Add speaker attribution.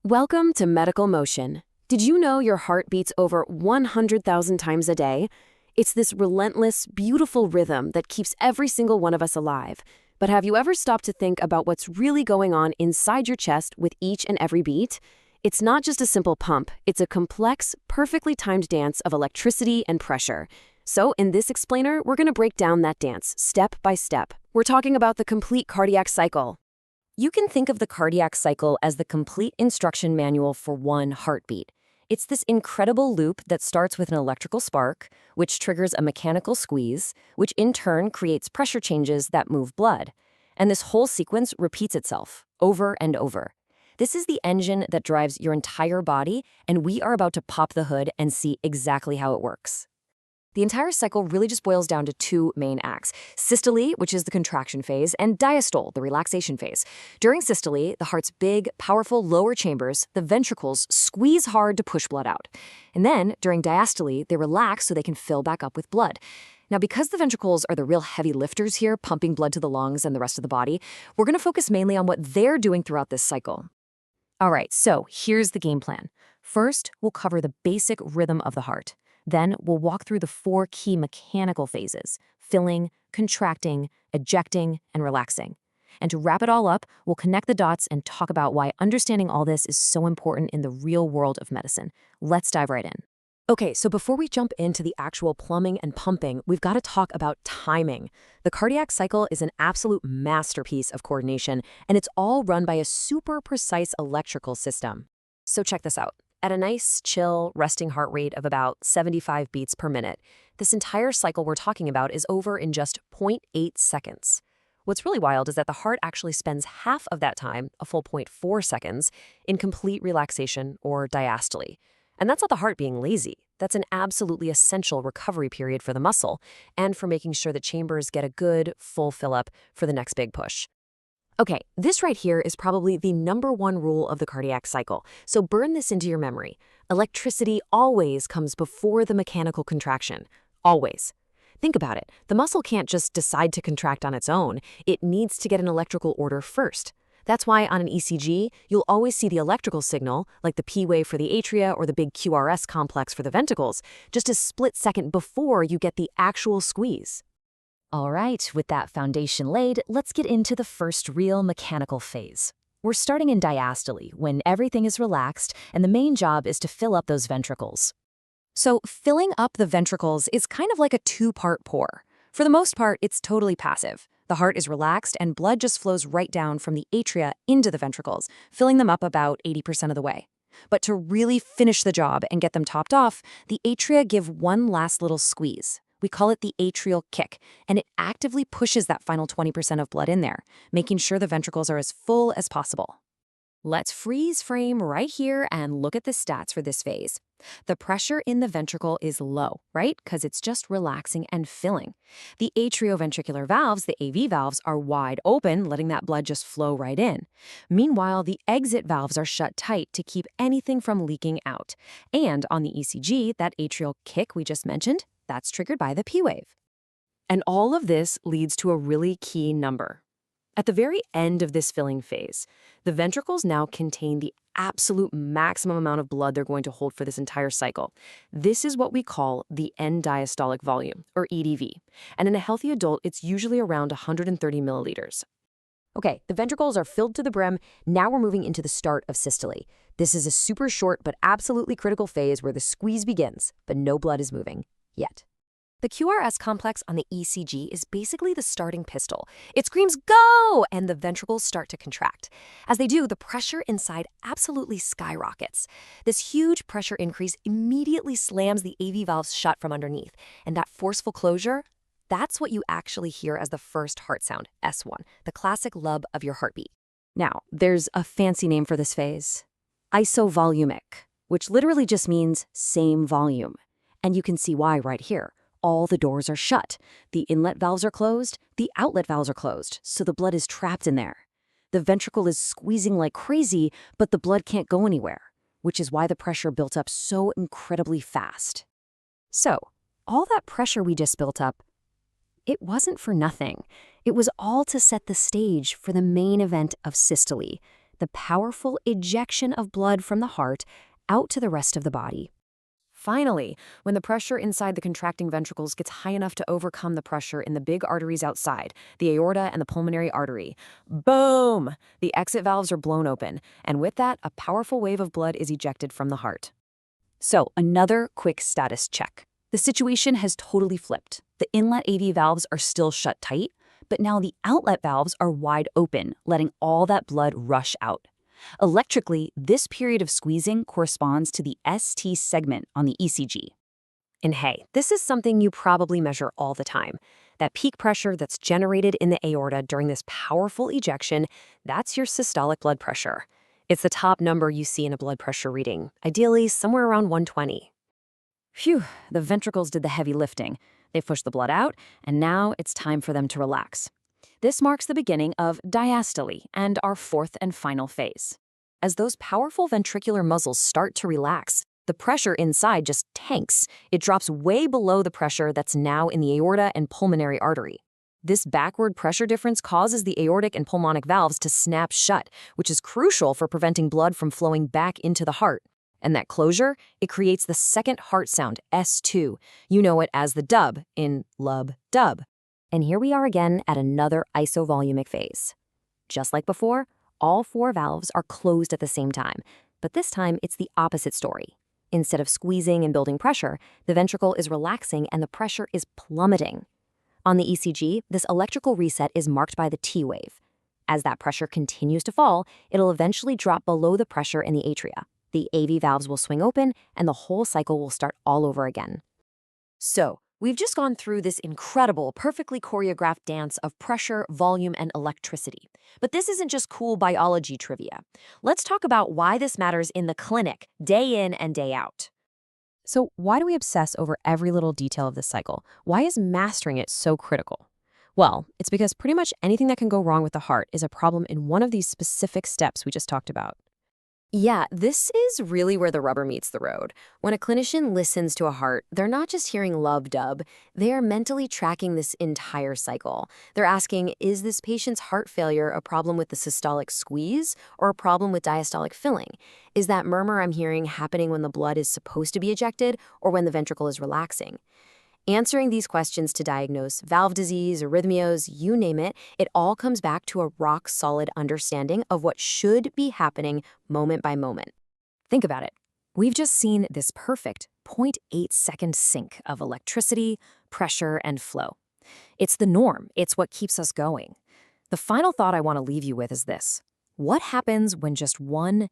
Speaker 1: Welcome to Medical Motion. Did you know your heart beats over 100,000 times a day? It's this relentless, beautiful rhythm that keeps every single one of us alive. But have you ever stopped to think about what's really going on inside your chest with each and every beat? It's not just a simple pump, it's a complex, perfectly timed dance of electricity and pressure. So in this explainer, we're going to break down that dance step by step. We're talking about the complete cardiac cycle. You can think of the cardiac cycle as the complete instruction manual for one heartbeat. It's this incredible loop that starts with an electrical spark, which triggers a mechanical squeeze, which in turn creates pressure changes that move blood. And this whole sequence repeats itself over and over. This is the engine that drives your entire body, and we are about to pop the hood and see exactly how it works. The entire cycle really just boils down to two main acts: systole, which is the contraction phase, and diastole, the relaxation phase. During systole, the heart's big, powerful lower chambers, the ventricles, squeeze hard to push blood out. And then, during diastole, they relax so they can fill back up with blood. Now, because the ventricles are the real heavy lifters here, pumping blood to the lungs and the rest of the body, we're going to focus mainly on what they're doing throughout this cycle. All right, so here's the game plan. First, we'll cover the basic rhythm of the heart. Then we'll walk through the four key mechanical phases: filling, contracting, ejecting, and relaxing. And to wrap it all up, we'll connect the dots and talk about why understanding all this is so important in the real world of medicine. Let's dive right in. Okay, so before we jump into the actual plumbing and pumping, we've got to talk about timing. The cardiac cycle is an absolute masterpiece of coordination, and it's all run by a super precise electrical system. So check this out. At a nice, chill, resting heart rate of about 75 beats per minute, this entire cycle we're talking about is over in just 0.8 seconds. What's really wild is that the heart actually spends half of that time, a full 0.4 seconds, in complete relaxation or diastole. And that's not the heart being lazy. That's an absolutely essential recovery period for the muscle and for making sure the chambers get a good, full fill-up for the next big push. Okay, this right here is probably the #1 rule of the cardiac cycle, so burn this into your memory. Electricity always comes before the mechanical contraction. Always. Think about it. The muscle can't just decide to contract on its own. It needs to get an electrical order first. That's why on an ECG, you'll always see the electrical signal, like the P wave for the atria or the big QRS complex for the ventricles, just a split second before you get the actual squeeze. All right, with that foundation laid, let's get into the first real mechanical phase. We're starting in diastole, when everything is relaxed, and the main job is to fill up those ventricles. So filling up the ventricles is kind of like a two-part pour. For the most part, it's totally passive. The heart is relaxed, and blood just flows right down from the atria into the ventricles, filling them up about 80% of the way. But to really finish the job and get them topped off, the atria give one last little squeeze. We call it the atrial kick, and it actively pushes that final 20% of blood in there, making sure the ventricles are as full as possible. Let's freeze frame right here and look at the stats for this phase. The pressure in the ventricle is low, right? Because it's just relaxing and filling. The atrioventricular valves, the AV valves, are wide open, letting that blood just flow right in. Meanwhile, the exit valves are shut tight to keep anything from leaking out. And on the ECG, that atrial kick we just mentioned, that's triggered by the P wave. And all of this leads to a really key number. At the very end of this filling phase, the ventricles now contain the absolute maximum amount of blood they're going to hold for this entire cycle. This is what we call the end diastolic volume, or EDV. And in a healthy adult, it's usually around 130 milliliters. Okay, the ventricles are filled to the brim. Now we're moving into the start of systole. This is a super short but absolutely critical phase where the squeeze begins, but no blood is moving yet. The QRS complex on the ECG is basically the starting pistol. It screams, "Go!" and the ventricles start to contract. As they do, the pressure inside absolutely skyrockets. This huge pressure increase immediately slams the AV valves shut from underneath. And that forceful closure, that's what you actually hear as the first heart sound, S1, the classic lub of your heartbeat. Now, there's a fancy name for this phase: isovolumic, which literally just means same volume. And you can see why right here. All the doors are shut. The inlet valves are closed. The outlet valves are closed, so the blood is trapped in there. The ventricle is squeezing like crazy, but the blood can't go anywhere, which is why the pressure built up so incredibly fast. So, all that pressure we just built up, it wasn't for nothing. It was all to set the stage for the main event of systole, the powerful ejection of blood from the heart out to the rest of the body. Finally, when the pressure inside the contracting ventricles gets high enough to overcome the pressure in the big arteries outside, the aorta and the pulmonary artery, boom! The exit valves are blown open, and with that, a powerful wave of blood is ejected from the heart. So, another quick status check. The situation has totally flipped. The inlet AV valves are still shut tight, but now the outlet valves are wide open, letting all that blood rush out. Electrically, this period of squeezing corresponds to the ST segment on the ECG. And hey, this is something you probably measure all the time. That peak pressure that's generated in the aorta during this powerful ejection, that's your systolic blood pressure. It's the top number you see in a blood pressure reading, ideally somewhere around 120. Phew, the ventricles did the heavy lifting. They've pushed the blood out, and now it's time for them to relax. This marks the beginning of diastole and our fourth and final phase. As those powerful ventricular muscles start to relax, the pressure inside just tanks. It drops way below the pressure that's now in the aorta and pulmonary artery. This backward pressure difference causes the aortic and pulmonic valves to snap shut, which is crucial for preventing blood from flowing back into the heart. And that closure, it creates the second heart sound, S2. You know it as the dub in lub-dub. And here we are again at another isovolumic phase. Just like before, all four valves are closed at the same time, but this time it's the opposite story. Instead of squeezing and building pressure, the ventricle is relaxing and the pressure is plummeting. On the ECG, this electrical reset is marked by the T wave. As that pressure continues to fall, it'll eventually drop below the pressure in the atria. The AV valves will swing open and the whole cycle will start all over again. So, we've just gone through this incredible, perfectly choreographed dance of pressure, volume, and electricity. But this isn't just cool biology trivia. Let's talk about why this matters in the clinic, day in and day out. So why do we obsess over every little detail of this cycle? Why is mastering it so critical? Well, it's because pretty much anything that can go wrong with the heart is a problem in one of these specific steps we just talked about. Yeah, this is really where the rubber meets the road. When a clinician listens to a heart, they're not just hearing lub-dub, they are mentally tracking this entire cycle. They're asking, is this patient's heart failure a problem with the systolic squeeze or a problem with diastolic filling? Is that murmur I'm hearing happening when the blood is supposed to be ejected or when the ventricle is relaxing? Answering these questions to diagnose valve disease, arrhythmias, you name it, it all comes back to a rock-solid understanding of what should be happening moment by moment. Think about it. We've just seen this perfect 0.8-second sync of electricity, pressure, and flow. It's the norm. It's what keeps us going. The final thought I want to leave you with is this. What happens when just one